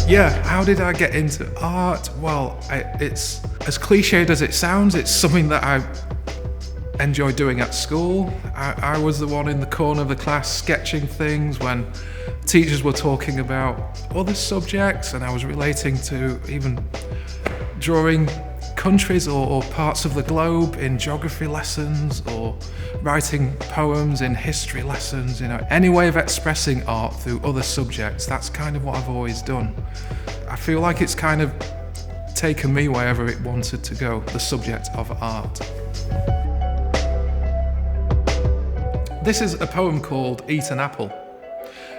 Yeah, how did I get into art? Well, it's as cliched as it sounds, it's something that I enjoy doing at school. I was the one in the corner of the class sketching things when teachers were talking about other subjects, and I was relating to even drawing countries or parts of the globe in geography lessons, or writing poems in history lessons. Any way of expressing art through other subjects, that's kind of what I've always done. I feel like it's kind of taken me wherever it wanted to go, the subject of art. This is a poem called Eat an Apple.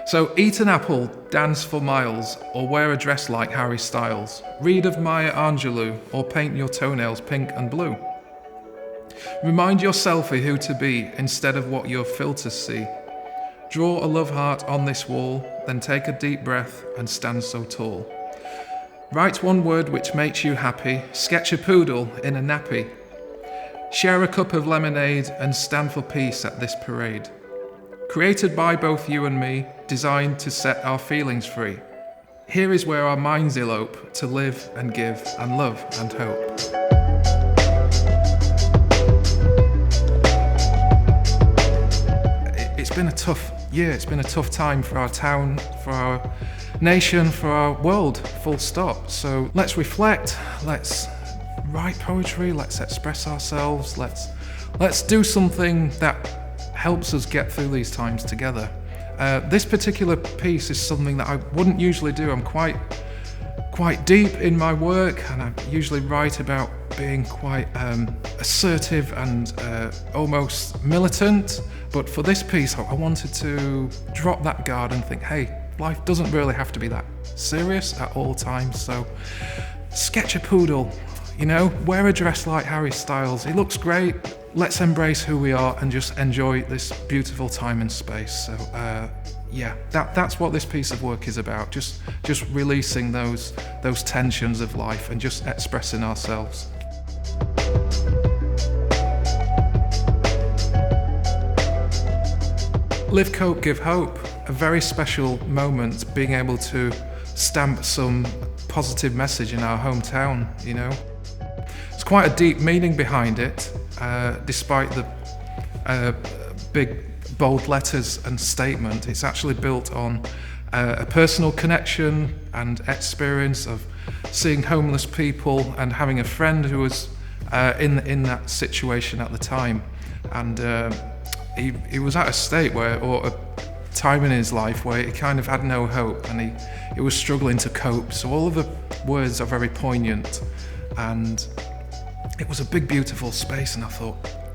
So eat an apple, dance for miles, or wear a dress like Harry Styles. Read of Maya Angelou, or paint your toenails pink and blue. Remind yourself of who to be instead of what your filters see. Draw a love heart on this wall, then take a deep breath and stand so tall. Write one word which makes you happy, sketch a poodle in a nappy. Share a cup of lemonade and stand for peace at this parade. Created by both you and me, designed to set our feelings free. Here is where our minds elope to live and give and love and hope. It's been a tough year, it's been a tough time for our town, for our nation, for our world, full stop. So let's reflect, let's write poetry, let's express ourselves, let's do something that helps us get through these times together. This particular piece is something that I wouldn't usually do. I'm quite deep in my work, and I usually write about being quite assertive and almost militant. But for this piece, I wanted to drop that guard and think, hey, life doesn't really have to be that serious at all times. So sketch a poodle, wear a dress like Harry Styles. He looks great. Let's embrace who we are and just enjoy this beautiful time and space. So yeah, that's what this piece of work is about. Just releasing those tensions of life and just expressing ourselves. Live, cope, give hope. A very special moment, being able to stamp some positive message in our hometown. It's quite a deep meaning behind it. Despite the big bold letters and statement, it's actually built on a personal connection and experience of seeing homeless people and having a friend who was in that situation at the time. And he was at a state or a time in his life where he kind of had no hope, and he was struggling to cope. So all of the words are very poignant, and it was a big, beautiful space, and I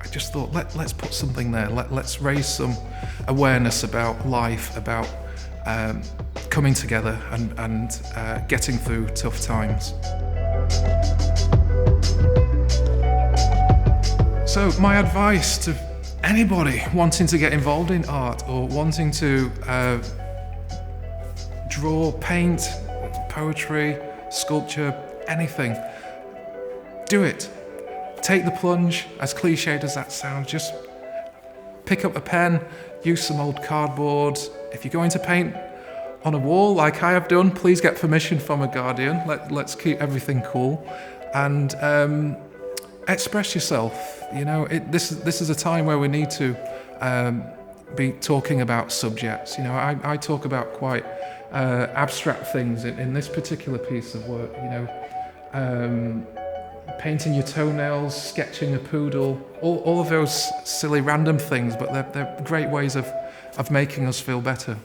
just thought, let's put something there. Let's raise some awareness about life, about coming together and getting through tough times. So my advice to anybody wanting to get involved in art or wanting to draw, paint, poetry, sculpture, anything, do it. Take the plunge, as cliched as that sounds. Just pick up a pen, use some old cardboard. If you're going to paint on a wall like I have done, please get permission from a guardian. Let's keep everything cool and express yourself. This is a time where we need to be talking about subjects. I talk about quite abstract things in this particular piece of work. Painting your toenails, sketching a poodle, all of those silly random things, but they're great ways of making us feel better.